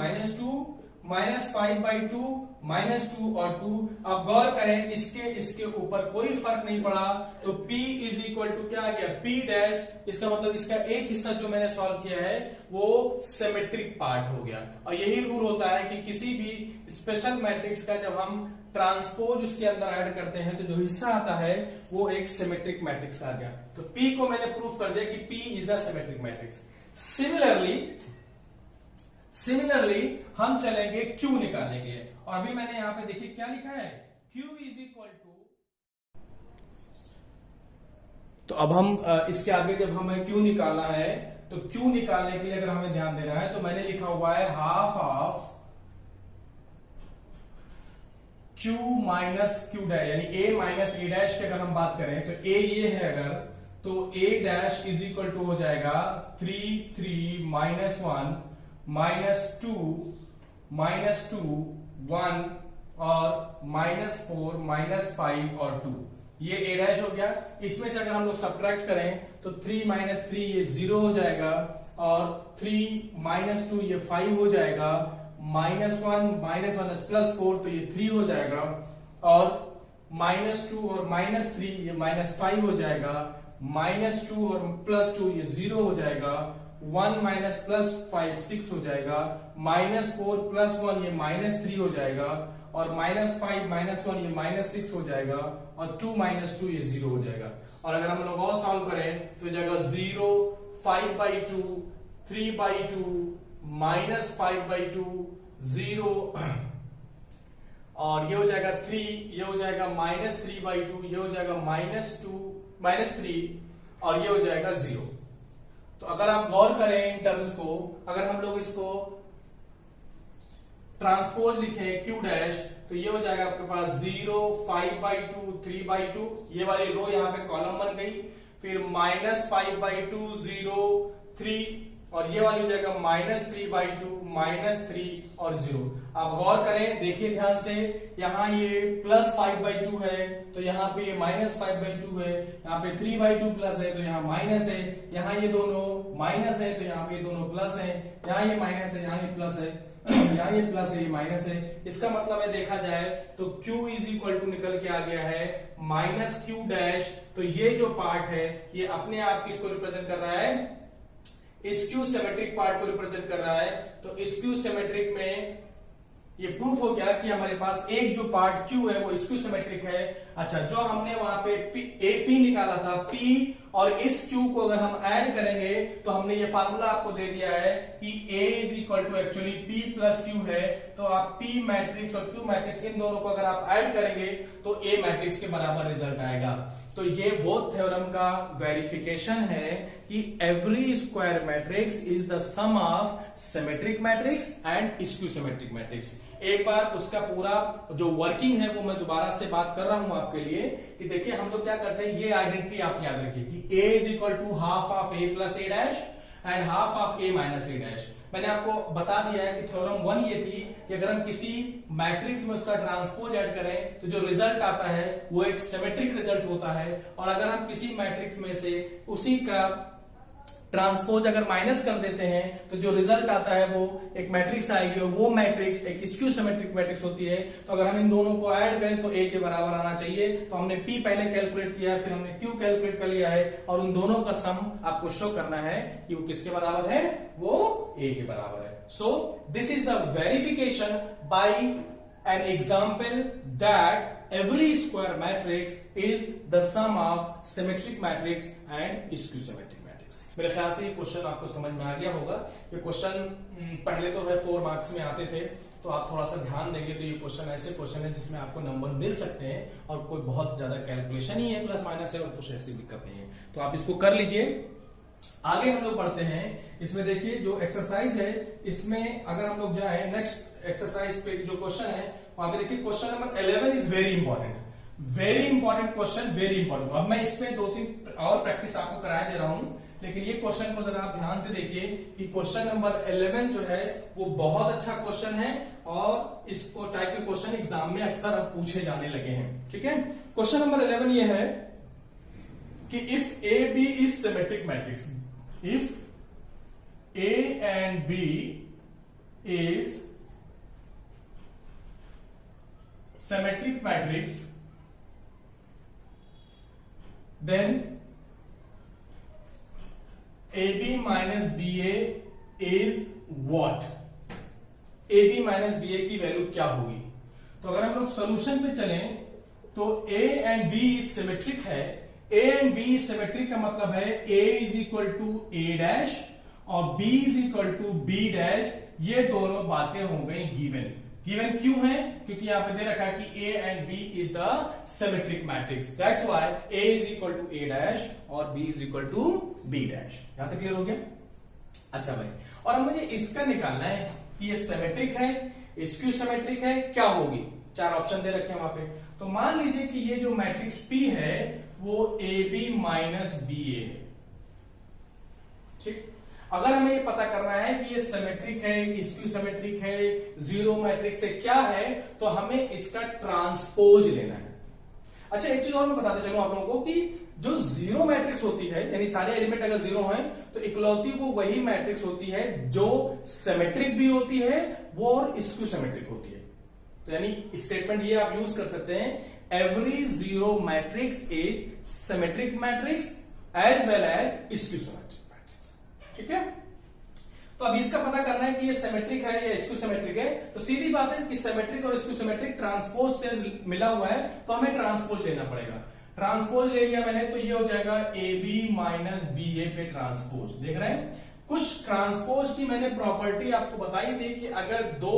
-5/2, -2 और 2। अब गौर करें, इसके ऊपर कोई फर्क नहीं पड़ा, तो P इज इक्वल टू क्या आ गया, P डैश। इसका मतलब इसका एक हिस्सा जो मैंने सॉल्व किया है वो सिमेट्रिक पार्ट हो गया। और यही रूल होता है कि किसी भी स्पेशल मैट्रिक्स का जब हम ट्रांसपोज उसके अंदर ऐड करते हैं तो जो हिस्सा आता है वो एक सिमेट्रिक मैट्रिक्स आ गया। तो P को मैंने प्रूफ कर दिया कि P is the symmetric matrix. Similarly हम चलेंगे Q निकालने के लिए, और अभी मैंने यहां पे देखिए क्या लिखा है, Q इज इक्वल टू। तो अब हम इसके आगे जब हमें Q निकालना है तो Q निकालने के लिए अगर हमें ध्यान देना है तो मैंने लिखा हुआ है half of Q minus Q dash, यानी A माइनस A डैश की अगर हम बात करें तो A ये है अगर, तो A dash is equal to हो जाएगा 3, 3, -1, -2, -1 और -4, -5 और 2। ये A डैश हो गया। इसमें से अगर हम लोग सब्ट्रैक्ट करें तो 3 - 3 ये 0 हो जाएगा, और 3 - 2 ये 5 हो जाएगा, -1 +4 तो ये 3 हो जाएगा, और -2 और -3 ये -5 हो जाएगा, -2 और +2 ये 0 हो जाएगा, 1 +5 6 हो जाएगा, -4 +1 ये -3 हो जाएगा, और -5 -1 ये -6 हो जाएगा, और 2 - 2 ये 0 हो जाएगा। और अगर हम लोग और सॉल्व करें तो जगह 0, 5/2, 3/2, -5/2, 0 और ये हो जाएगा 3, ये हो जाएगा -3/2, ये हो जाएगा -3 और ये हो जाएगा 0। तो अगर आप गौर करें इन टर्म्स को, अगर हम लोग इसको ट्रांसपोज लिखें Q डैश, तो ये हो जाएगा आपके पास 0, 5/2, 3/2, ये वाली रो यहाँ पे कॉलम बन गई, फिर -5/2, 0, 3 और ये वाली हो जाएगा -3/2, -3 और 0। आप गौर करें, देखिए ध्यान से, यहाँ ये +5/2 है तो यहाँ पे ये -5/2 है, यहाँ पे 3/2 प्लस है तो यहाँ माइनस है, यहाँ ये दोनों माइनस है तो यहाँ पे ये दोनों प्लस है, यहाँ ये माइनस है, यहाँ ये प्लस है, यहाँ ये प्लस है, ये माइनस है। इसका मतलब है देखा जाए तो Q इज इक्वल टू निकल के आ गया है -Q डैश। तो ये जो पार्ट है ये अपने आप किसको रिप्रेजेंट कर रहा है, स्क्यू सिमेट्रिक पार्ट को रिप्रेजेंट कर रहा है। तो स्क्यू सिमेट्रिक में ये प्रूफ हो गया कि हमारे पास एक जो पार्ट Q है वो स्क्यू सिमेट्रिक है। अच्छा, जो हमने वहां पे AP निकाला था, P और इस Q को अगर हम ऐड करेंगे तो हमने ये फार्मूला आपको दे दिया है कि A is equal to actually P plus Q है। तो आप P मैट्रिक्स और Q मैट्रिक्स इन दोनों को अगर आप ऐड करेंगे तो A मैट्रिक्स के बराबर रिजल्ट आएगा। तो ये वो थ्योरम का वेरिफिकेशन है कि every square matrix is the sum of symmetric matrix and skew symmetric matrix. एक बार उसका पूरा जो वर्किंग है वो मैं दोबारा से बात कर रहा हूं आपके लिए कि देखिए हम लोग क्या करते हैं, ये आइडेंटिटी आप याद रखिए कि A is equal to half of A plus A dash and half of A minus A dash. मैंने आपको बता दिया है कि थ्योरम 1 ये थी कि अगर हम किसी मैट्रिक्स में उसका ट्रांसपोज ऐड करें तो जो रिजल्ट आता है वो एक सिमेट्रिक रिजल्ट होता है, और अगर हम किसी मैट्रिक्स में से उसी का ट्रांसपोज अगर माइनस कर देते हैं तो जो रिजल्ट आता है वो एक मैट्रिक्स आएगी, और वो मैट्रिक्स एक स्क्यू सिमेट्रिक मैट्रिक्स होती है। तो अगर हम इन दोनों को ऐड करें तो A के बराबर आना चाहिए। तो हमने P पहले कैलकुलेट किया है, फिर हमने Q कैलकुलेट कर लिया है, और उन दोनों का सम आपको शो करना है कि वो किसके बराबर है, वो A के बराबर है। सो this is the verification bye an example that every square matrix is the sum of symmetric matrix and skew symmetric matrix। मेरे ख्याल से ये क्वेश्चन आपको समझ में आ गया होगा। ये क्वेश्चन पहले तो है 4 मार्क्स में आते थे, तो आप थोड़ा सा ध्यान देंगे तो ये क्वेश्चन ऐसे क्वेश्चन है जिसमें आपको नंबर मिल सकते हैं, और कोई बहुत ज्यादा कैलकुलेशन ही है, प्लस माइनस है, और कुछ ऐसी दिक्कत नहीं है। तो आप इसको कर लीजिए। आगे हम लोग पढ़ते हैं। इसमें देखिए जो एक्सरसाइज है, इसमें अगर हम लोग जाए नेक्स्ट एक्सरसाइज पे जो क्वेश्चन है वहां पे देखिए question number 11 is very important question, very important. अब मैं इसमें 2-3 और प्रैक्टिस आपको कराए दे रहा हूं, लेकिन ये क्वेश्चन को जरा आप ध्यान से देखिए कि क्वेश्चन नंबर 11 जो है वो बहुत अच्छा क्वेश्चन है, और इस टाइप के क्वेश्चन एग्जाम में अक्सर अब पूछे जाने लगे हैं। ठीक है, क्वेश्चन नंबर 11 ये है कि if A B is symmetric matrix, if A and B is symmetric matrix, then AB minus BA is what? AB minus BA की वैल्यू क्या होगी? तो अगर हम लोग सॉल्यूशन पे चलें तो A एंड B सिमेट्रिक है। A एंड B सिमेट्रिक का मतलब है A is equal to A dash और B is equal to B dash. ये दोनों बातें हो गई गिवन। गिवन क्यों है? क्योंकि यहां पे दे रखा है कि A and B is the symmetric matrix, that's why A is equal to A dash और B is equal to B dash. यहां तक क्लियर हो गया? अच्छा भाई, और अब मुझे इसका निकालना है कि ये सिमेट्रिक है, स्क्यू सिमेट्रिक है, क्या होगी? 4 ऑप्शन दे रखे हैं वहां पे। तो मान लीजिए कि ये जो मैट्रिक्स P है वो AB माइनस BA है। ठीक, अगर हमें ये पता करना है कि ये सिमेट्रिक है, स्क्यू सिमेट्रिक है, जीरो मैट्रिक्स है, क्या है, तो हमें इसका ट्रांसपोज लेना है। अच्छा, एक चीज और मैं बताते चलूं आप लोगों को कि जो जीरो मैट्रिक्स होती है, यानी सारे एलिमेंट अगर जीरो हैं तो इकलौती वो वही मैट्रिक्स होती है जो सिमेट्रिक भी होती है वो और स्क्यू सिमेट्रिक होती है। तो यानी स्टेटमेंट ये आप यूज कर सकते हैं, every zero matrix is symmetric matrix as well as skew symmetric matrix. ठीक है, तो अब इसका पता करना है कि ये सिमेट्रिक है या स्क्यू सिमेट्रिक है। तो सीधी बात है कि सिमेट्रिक और स्क्यू सिमेट्रिक ट्रांसपोज से मिला हुआ है, तो हमें ट्रांसपोज लेना पड़ेगा। ट्रांसपोज ले लिया मैंने तो ये हो जाएगा AB माइनस BA पे ट्रांसपोज। देख रहे हैं, कुछ ट्रांसपोज की मैंने प्रॉपर्टी आपको बताई थी कि अगर दो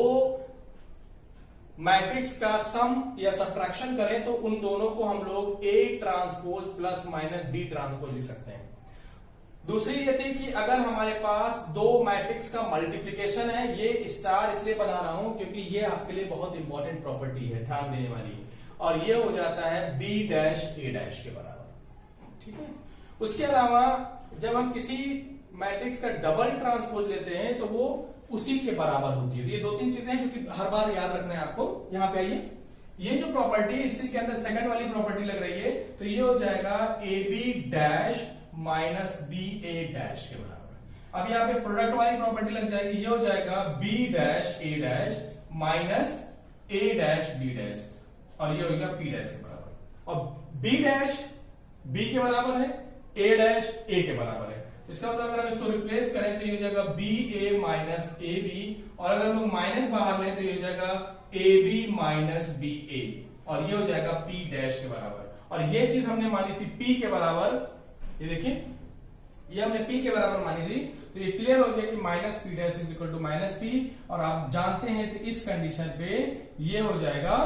मैट्रिक्स का सम या सब्ट्रैक्शन करें तो उन दोनों को हम लोग A transpose plus minus B transpose लिख सकते हैं। दूसरी ये थी कि अगर हमारे पास दो मैट्रिक्स का मल्टीप्लिकेशन है, ये स्टार इसलिए बना रहा हूं क्योंकि ये आपके लिए बहुत इंपॉर्टेंट प्रॉपर्टी है, ध्यान देने वाली, और ये हो जाता है B डैश A डैश के बराबर। ठीक है, उसके अलावा जब हम किसी मैट्रिक्स का डबल ट्रांसपोज लेते हैं तो वो उसी के बराबर होती है। तो ये 2-3 चीजें हैं जो कि हर बार याद रखना है आपको। यहां पे आइए, ये जो प्रॉपर्टी है इसी के अंदर सेकंड वाली प्रॉपर्टी लग रही है, तो ये हो जाएगा AB dash minus BA dash के बराबर। अब यहाँ पे प्रोडक्ट वाली प्रॉपर्टी लग जाएगी, ये हो जाएगा B dash A dash minus A dash B dash, और ये होगा P डैश के बराबर। और B डैश B के बराबर है, A डैश A के बराबर है, इसका मतलब अगर हम इसको रिप्लेस करें तो ये हो जाएगा B A minus A B, और अगर हम लोग माइनस बाहर लें तो ये हो जाएगा ए बी माइनस बी ए, और ये हो जाएगा पी डैश के बराबर। और ये चीज हमने मानी थी पी के बराबर, ये देखिए ये हमने पी के बराबर मानी थी, तो ये क्लियर हो गया कि minus P dash is equal to minus P, और आप जानते हैं तो इस कंडीशन पे ये हो जाएगा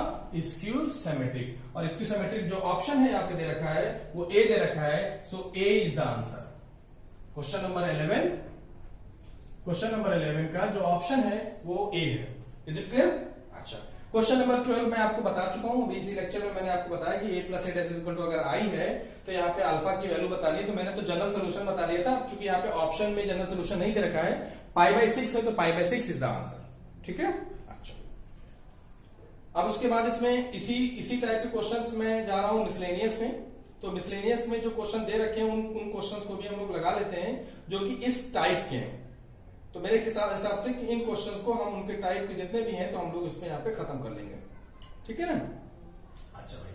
स्क्यू सिमेट्रिक। और स्क्यू सिमेट्रिक जो ऑप्शन है यहाँ पे दे रखा है वो ए दे रखा है, so A is the answer. Question number 11, question number 11 का जो ऑप्शन है वो ए है। Is it clear? अच्छा, क्वेश्चन नंबर 12 मैं आपको बता चुका हूं, इसी लेक्चर में मैंने आपको बताया कि a plus A dash is equal to अगर आई है तो यहाँ पे अल्फा की वैल्यू बता ली, तो मैंने तो जनरल सोल्यूशन बता दिया था। चूंकि यहाँ पे ऑप्शन में जनरल सोल्यूशन नहीं दे रखा है, पाई बाय 6 है तो pi by 6 is the answer. ठीक है, अच्छा। अब उसके बाद इसमें इसी टाइप के क्वेश्चंस में जा रहा हूं मिसलेनियस में। तो मिसलेनियस में जो क्वेश्चन दे रखे हैं उन क्वेश्चंस को भी हम लोग लगा लेते हैं जो कि इस टाइप के हैं। तो मेरे हिसाब से कि इन क्वेश्चंस को हम उनके टाइप के जितने भी हैं तो हम लोग इसमें यहाँ पे खत्म कर लेंगे। ठीक है ना? अच्छा भाई,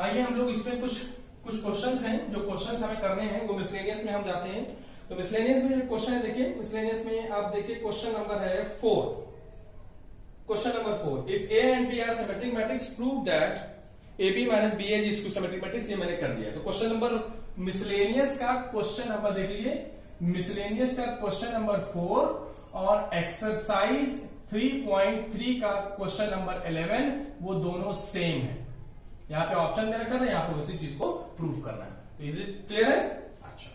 आइए हम लोग इसमें कुछ क्वेश्चंस हैं, जो क्वेश्चंस हमें करने हैं वो मिसलेनियस में हम जाते हैं। तो मिसलेनियस में जो क्वेश्चन है, देखिए मिसलेनियस में आप देखिए क्वेश्चन नंबर है 4। Question number 4, if A and B are symmetric matrix prove that A B minus B A is symmetric matrix, ये मैंने कर दिया। तो क्वेश्चन नंबर मिसलेनियस का क्वेश्चन नंबर देख लीजिए, मिसलेनियस का क्वेश्चन नंबर 4 और एक्सरसाइज 3.3 का क्वेश्चन नंबर 11 वो दोनों सेम है। यहाँ पे ऑप्शन दे रखा था, यहाँ पे उसी चीज को प्रूव करना है। तो इज इट क्लियर है? अच्छा,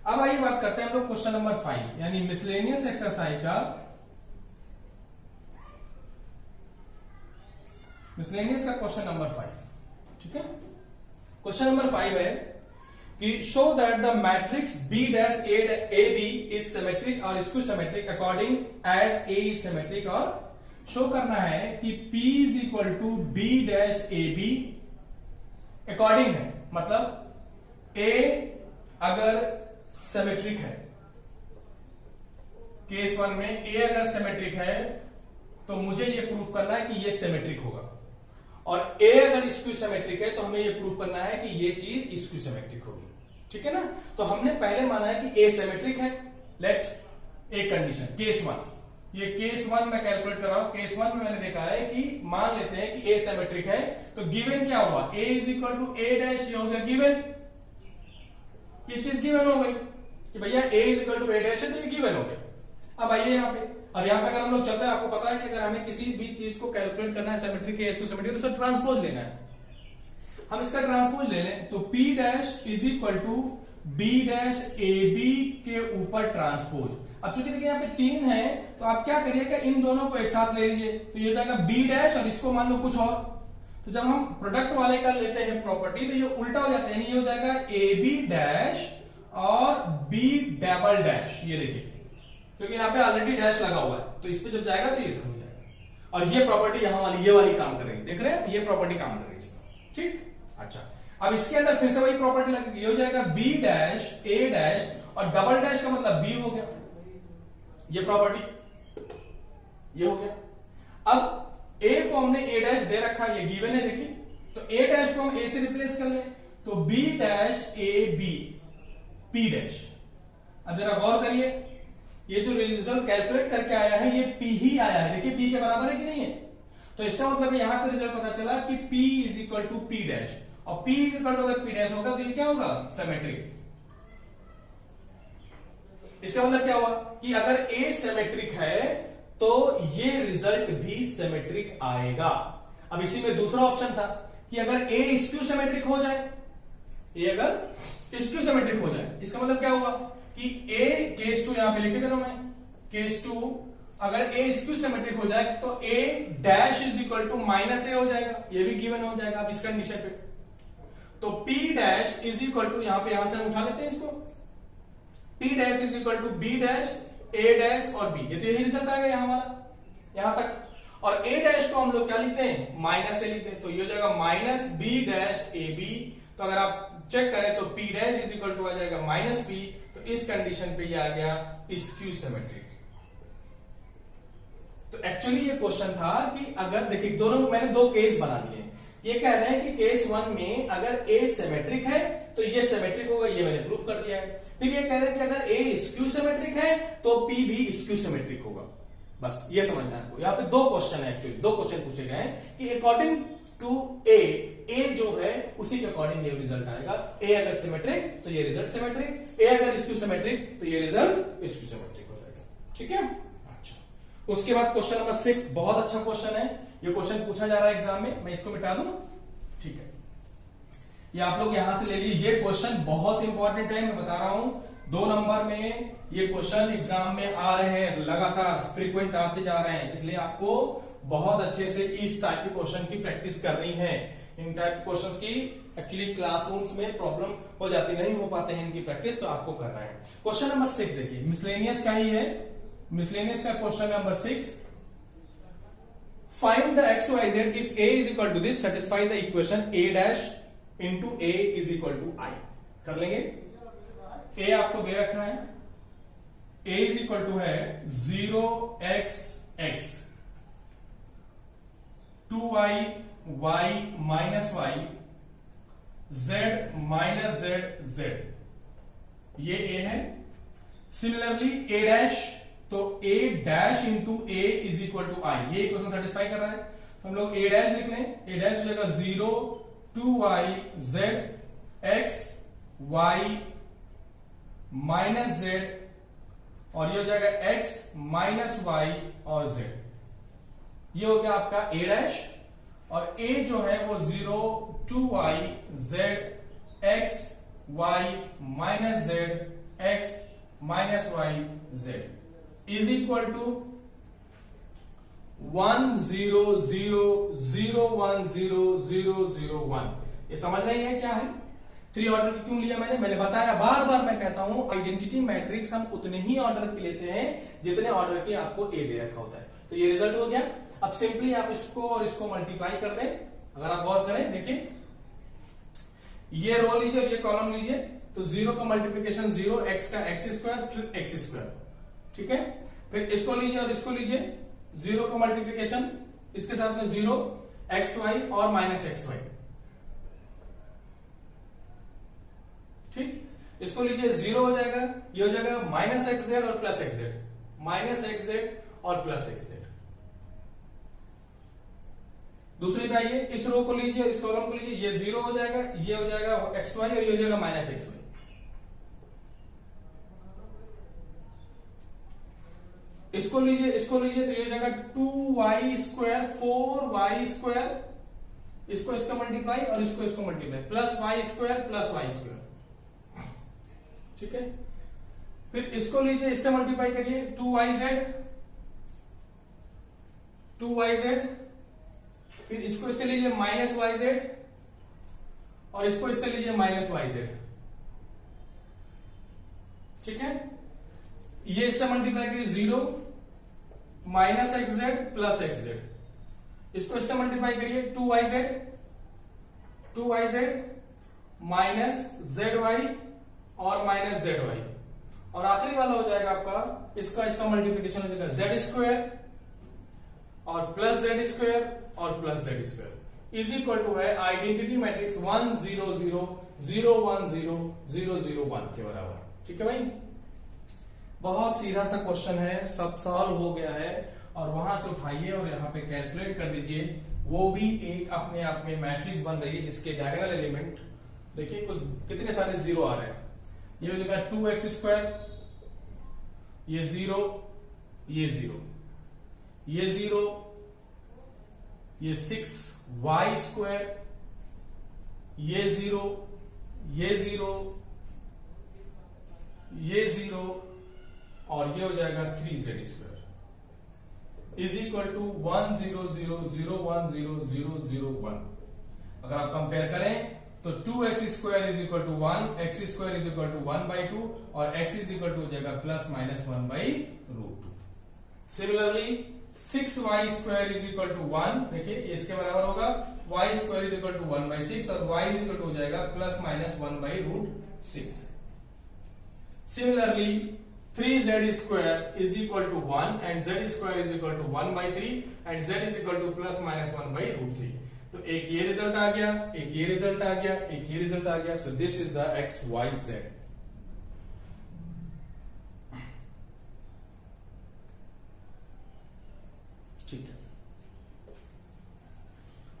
अब आइए बात करते हैं हम लोग क्वेश्चन नंबर 5 यानी मिसलेनियस एक्सरसाइज का, मिसलेनियस का क्वेश्चन नंबर 5। ठीक है, क्वेश्चन नंबर 5 है कि show that the matrix B dash A B is symmetric और skew symmetric according as A is symmetric, और शो करना है कि P is equal to B dash A B according है, मतलब A अगर सिमेट्रिक है, केस 1 में A अगर सिमेट्रिक है तो मुझे ये प्रूफ करना है कि ये सिमेट्रिक होगा, और A अगर स्क्यू सिमेट्रिक है तो हमें ये प्रूफ करना है कि ये चीज स्क्यू सिमेट्रिक होगी। ठीक है ना? तो हमने पहले माना है कि A सिमेट्रिक है। लेट ए कंडीशन केस 1, ये केस 1 मैं कैलकुलेट कर रहा हूं। केस 1 में मैंने देखा है कि मान लेते हैं कि A सिमेट्रिक है, तो गिवन क्या हुआ, A is equal to A dash, ये हो गया गिवन, ये चीज गिवन हो गई कि भैया A is equal to A dash है, तो ये गिवन हो गया। अब आइए यहाँ पे, अब यहाँ पे अगर हम लोग चलते हैं, आपको पता है कि अगर हमें किसी भी चीज को कैलकुलेट करना है सिमेट्रिक के स्क्यू सिमेट्रिक, तो उसका ट्रांसपोज लेना है। हम इसका ट्रांसपोज ले लें तो P dash is equal to B dash A B के ऊपर ट्रांसपोज। अब चूंकि देखिए यहाँ पे 3 है, तो आप क्या करिएगा, इन दोनों को एक साथ ले लीजिए, तो ये हो जाएगा B डैश और इसको मान लो कुछ और। तो जब हम प्रोडक्ट वाले का लेते हैं प्रॉपर्टी तो ये उल्टा हो जाता है, ये हो जाएगा ए बी डैश और B डबल डैश। ये देखिए क्योंकि यहाँ पे ऑलरेडी डैश लगा हुआ है, तो इस पे जब जाएगा तो ये इधर हो जाएगा, और ये प्रॉपर्टी यहाँ वाली ये वाली काम करेगी, देख रहे हैं, ये प्रॉपर्टी काम कर रही है इसमें। ठीक, अच्छा, अब इसके अंदर फिर से वही प्रॉपर्टी लगेगी, ये हो जाएगा B डैश A डैश और डबल डैश का मतलब B हो गया, ये प्रॉपर्टी ये हो गया। अब A को हमने A डैश दे रखा, ये गिवन है देखिए, तो A डैश को हम A से रिप्लेस कर लें, तो B dash A B P dash. अब जरा गौर करिए, ये जो रिजल्ट कैलकुलेट करके आया है ये P ही आया है, देखिए P के बराबर है कि नहीं है, तो इसका मतलब यहां पे रिजल्ट पता चला कि P is equal to P dash, और P इज इक्वल टू अगर P डैश होगा तो ये क्या होगा, सिमेट्रिक। इसका मतलब क्या हुआ कि अगर A सिमेट्रिक है तो ये रिजल्ट भी सिमेट्रिक आएगा। अब इसी में दूसरा ऑप्शन था कि अगर A स्क्यू सिमेट्रिक हो जाए, A अगर स्क्यू सिमेट्रिक हो जाए, इसका मतलब क्या हुआ कि A केस 2 यहां पे लिखे दे रहा हूं मैं, केस 2 अगर A स्क्यू सिमेट्रिक हो जाए तो A dash is equal to minus A हो जाएगा, ये भी गिवन हो जाएगा। अब इस कंडीशन पे तो P dash is equal to, यहां से हम उठा लेते हैं इसको, P dash is equal to B dash A dash और B, ये तो यही रिजल्ट आ गया यहां वाला, यहां तक। और A डैश को हम लोग क्या लिखते हैं, माइनस A लिखते हैं, तो ये हो जाएगा माइनस B डैश AB। तो अगर आप चेक करें तो P dash is equal to आ जाएगा माइनस P, तो इस कंडीशन पे ये आ गया स्क्यू सिमेट्रिक। तो एक्चुअली ये क्वेश्चन था कि अगर देखिए दोनों मैंने दो केस बना लिए। ये कह रहे हैं कि केस 1 में अगर ए सिमेट्रिक है तो ये सिमेट्रिक होगा, ये मैंने प्रूफ कर दिया है। फिर ये कह रहे हैं कि अगर ए स्क्यू सिमेट्रिक है तो पी भी स्क्यू सिमेट्रिक होगा। बस ये समझना है आपको। यहाँ पे दो क्वेश्चन है, एक्चुअली दो क्वेश्चन पूछे गए हैं कि अकॉर्डिंग टू ए जो है उसी के अकॉर्डिंग ये रिजल्ट आएगा। ए अगर सिमेट्रिक तो ये रिजल्ट सिमेट्रिक, ए अगर स्क्यू सिमेट्रिक तो ये रिजल्ट स्क्यू सिमेट्रिक हो जाएगा। ठीक है, अच्छा। उसके बाद क्वेश्चन नंबर 6 बहुत अच्छा क्वेश्चन है। ये क्वेश्चन पूछा जा रहा है एग्जाम में, मैं इसको मिटा दूं। ठीक है, ये आप लोग यहां से ले लीजिए। ये क्वेश्चन बहुत इंपॉर्टेंट है, मैं बता रहा हूं। 2 नंबर में ये क्वेश्चन एग्जाम में आ रहे हैं, लगातार फ्रीक्वेंट आते जा रहे हैं, इसलिए आपको बहुत अच्छे से इस टाइप के क्वेश्चन की प्रैक्टिस करनी है। इन टाइप क्वेश्चंस की एक्चुअली क्लासरूम्स में प्रॉब्लम हो जाती, नहीं हो पाते हैं इनकी प्रैक्टिस, तो आपको करना है। क्वेश्चन नंबर 6 देखिए, मिसलेनियस का ही है। मिसलेनियस का question number 6, find the X Y Z if A is equal to this, satisfy the equation A dash into A is equal to I. कर लेंगे। ए आपको दे रखा है, ए इज इक्वल टू है 0x(x), 2y y minus y, z minus z, ये a है। Similarly a dash, तो a dash into a is equal to I, ये इक्वेशन सेटिस्फाई कर रहा है। तो हम लोग a डैश लिख लें। a डैश हो जाएगा 0 2y z x y minus z, और ये हो जाएगा x माइनस y और z। ये हो गया आपका a डैश, और a जो है वो 0 2y z x y minus z x minus y z is equal to 1 0 0 0 1 0 0 0 1। ये समझ रही है क्या है? 3 ऑर्डर की क्यों लिया मैंने बताया, बार बार मैं कहता हूं, आइडेंटिटी मैट्रिक्स हम उतने ही ऑर्डर के लेते हैं जितने ऑर्डर के आपको ए दे रखा होता है। तो ये रिजल्ट हो गया। अब सिंपली आप इसको और इसको मल्टीप्लाई कर दें। अगर आप गौर करें, देखिए ये रो लीजिए और ये कॉलम लीजिए, तो 0 का मल्टीप्लीकेशन 0, x का x स्क्वायर फिर x स्क्वायर। ठीक है, फिर इसको लीजिए और इसको लीजिए, 0 का मल्टीप्लीकेशन इसके साथ में 0 xy और माइनस xy। ठीक, इसको लीजिए 0 हो जाएगा, ये हो जाएगा माइनस xz और प्लस xz, माइनस xz और प्लस xz। दूसरी पे आइए, इस रो को लीजिए, इस कॉलम को लीजिए, ये 0 हो जाएगा, ये हो जाएगा xy और ये हो जाएगा माइनस xy। इसको लीजिए, इसको लीजिए, तो ये हो जाएगा 2y स्क्वायर 4y स्क्वायर, इसको इसका मल्टीप्लाई और इसको इसको multiply, plus y square plus y square. ठीक है, फिर इसको लीजिए, इससे मल्टीप्लाई करिए, 2yz, फिर इसको इससे लीजिए माइनस yz और इसको इससे लीजिए माइनस yz। ठीक है, ये इससे मल्टीप्लाई करिए 0 माइनस xz प्लस xz, इसको इससे मल्टीप्लाई करिए 2yz माइनस zy और माइनस zy, और आखिरी वाला हो जाएगा आपका इसका मल्टीप्लीकेशन हो जाएगा z स्क्वायर और प्लस z स्क्वायर और plus z square is equal to है आइडेंटिटी मैट्रिक्स 1 0 0 0 1 0 0 0 1 के बराबर। ठीक है भाई, बहुत सीधा सा क्वेश्चन है, सब सॉल्व हो गया है, और वहां से उठाइए और यहाँ पे कैलकुलेट कर दीजिए। वो भी एक अपने आप में मैट्रिक्स बन रही है जिसके डायगोनल एलिमेंट देखिए कुछ कितने सारे 0 आ रहे हैं। ये हो जाएगा 2x स्क्वायर, ये 0, ये 0, ये 0, ये 6y स्क्वायर, ये 0, ये 0, ये 0, और ये हो जाएगा 3z square is equal to 1 0 0 0 1 0 0 0 1। अगर आप कंपेयर करें तो 2x square is equal to 1, x square is equal to 1/2 और x इज इक्वल टू हो जाएगा plus minus 1/√2। Similarly 6y square is equal to 1, देखिए इसके बराबर होगा y square is equal to 1/6 और y इज इक्वल टू हो जाएगा plus minus 1/√6। Similarly 3z square is equal to 1 and z square is equal to 1 by 3 and z is equal to plus minus 1 by root 3. तो एक ये result आ गया, एक ये रिजल्ट आ गया, एक ये रिजल्ट आ गया. So this is the X Y Z. ठीक है.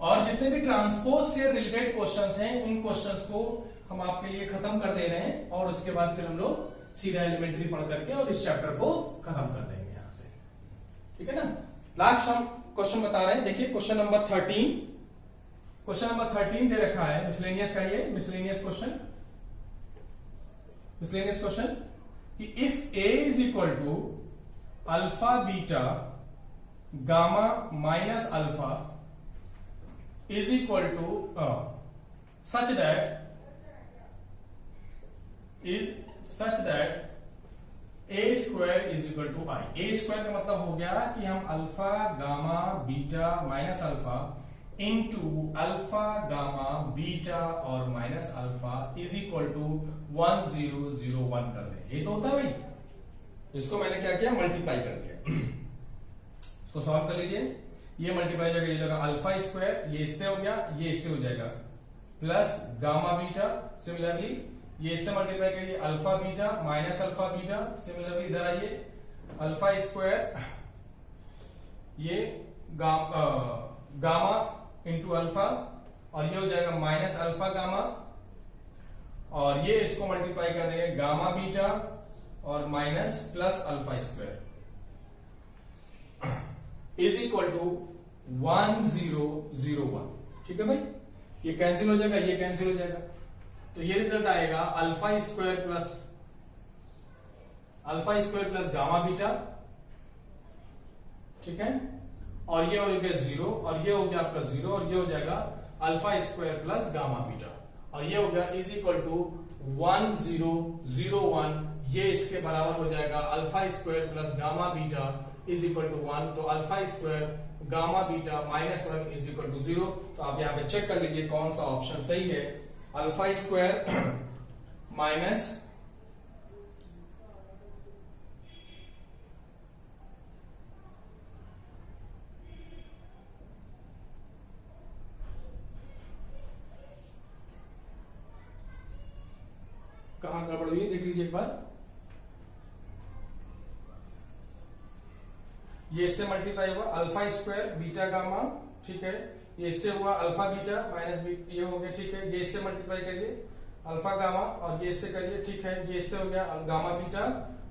और जितने भी ट्रांसपोज से रिलेटेड क्वेश्चंस हैं, इन क्वेश्चंस को हम आपके लिए खत्म कर दे रहे हैं और उसके बाद फिर हम लोग सीधा एलिमेंट्री पढ़ करके और इस चैप्टर को खत्म कर देंगे यहां से. ठीक है ना. लास्ट हम क्वेश्चन बता रहे हैं. देखिए क्वेश्चन नंबर 13. क्वेश्चन नंबर 13 दे रखा है मिसलेनियस का. ये मिसलेनियस क्वेश्चन कि if A is equal to alpha beta gamma minus alpha is equal to such that A square is equal to I. A square का मतलब हो गया कि हम alpha gamma beta minus alpha into alpha gamma beta और minus alpha is equal to 1001 कर दें. ये तो होता है भाई. इसको मैंने क्या किया, मल्टीप्लाई कर दिया. इसको सॉल्व कर लीजिए. ये मल्टीप्लाई हो जाएगा अल्फा स्क्वायर, ये इससे हो गया, ये इससे हो जाएगा प्लस गामा बीटा. सिमिलरली ये इससे मल्टीप्लाई करिए alpha beta minus alpha beta. Similarly इधर आइए अल्फा स्क्वायर, ये गामा इंटू अल्फा और ये हो जाएगा माइनस अल्फा गामा और ये इसको मल्टीप्लाई कर देंगे गामा बीटा और minus plus alpha square is equal to 1001. ठीक है भाई. ये कैंसिल हो जाएगा, ये कैंसिल हो जाएगा. तो ये रिजल्ट आएगा alpha square plus gamma beta. ठीक है. और ये हो गया 0 और ये हो गया आपका 0 और ये हो जाएगा alpha square plus gamma beta और ये हो गया इज इक्वल टू 1001. ये इसके बराबर हो जाएगा alpha square plus gamma beta is equal to 1. तो alpha square gamma beta minus 1 is equal to 0. तो आप यहां पे चेक कर लीजिए कौन सा ऑप्शन सही है. अल्फा स्क्वायर माइनस कहां गड़बड़ हुई देख लीजिए एक बार. ये इससे मल्टीप्लाई हुआ अल्फा स्क्वायर बीटा गामा. ठीक है. ये इससे हुआ अल्फा बीटा माइनस ये हो गया. ठीक है. ये इससे मल्टीप्लाई करिए अल्फा गामा और ये इससे करिए. ठीक है. ये इससे हो गया गामा बीटा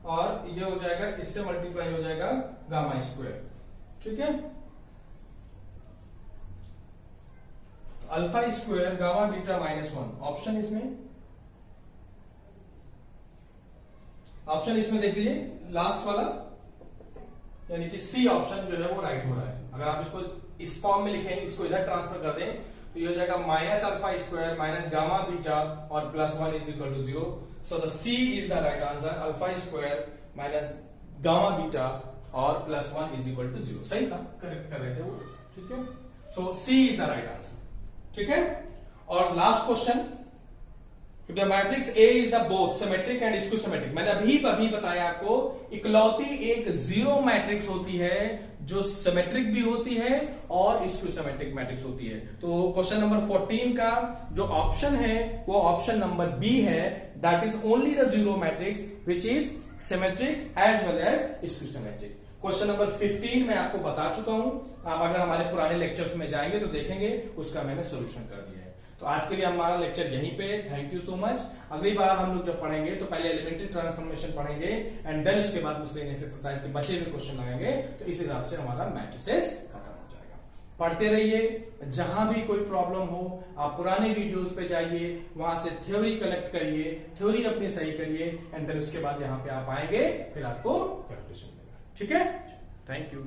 और ये हो जाएगा इससे मल्टीप्लाई हो जाएगा गामा स्क्वायर. ठीक है. तो alpha square gamma beta minus 1 option इसमें देख लीजिए लास्ट वाला यानी कि सी ऑप्शन जो है वो राइट हो रहा है. अगर आप इसको इस फॉर्म में लिखें, इसको इधर ट्रांसफर कर दें तो ये हो जाएगा minus alpha square minus gamma beta और plus 1 is equal to 0. So the C is the right answer. Alpha square minus gamma beta और प्लस 1 इज इक्वल टू 0. सही था, करेक्ट कर रहे थे वो. ठीक है. सो सी इज द राइट आंसर. ठीक है. और last question, the matrix A is the both symmetric and skew symmetric. मैंने अभी बताया आपको इकलौती एक जीरो मैट्रिक्स होती है जो सिमेट्रिक भी होती है और स्क्यू सिमेट्रिक मैट्रिक्स होती है. तो क्वेश्चन नंबर 14 का जो ऑप्शन है वो ऑप्शन नंबर बी है. That is only the zero matrix which is symmetric as well as skew symmetric. Question number 15 मैं आपको बता चुका हूं. आप अगर हमारे पुराने लेक्चर्स में जाएंगे तो देखेंगे उसका मैंने सोल्यूशन कर दिया है. तो आज के लिए हमारा लेक्चर यहीं पे. Thank you so much. अगली बार हम लोग जब पढ़ेंगे तो पहले एलिमेंट्री ट्रांसफॉर्मेशन पढ़ेंगे एंड देन उसके बाद मिसलेनियस एक्सरसाइज के बचे हुए क्वेश्चन लगाएंगे. तो इस हिसाब से हमारा मैट्रिसेस खत्म हो जाएगा. पढ़ते रहिए. जहां भी कोई प्रॉब्लम हो आप पुराने वीडियोस पे जाइए, वहां से थ्योरी कलेक्ट करिए, थ्योरी अपनी सही करिए एंड देन उसके बाद यहाँ पे आप आएंगे फिर आपको कैलकुलेशन मिलेगा. ठीक है. Thank you.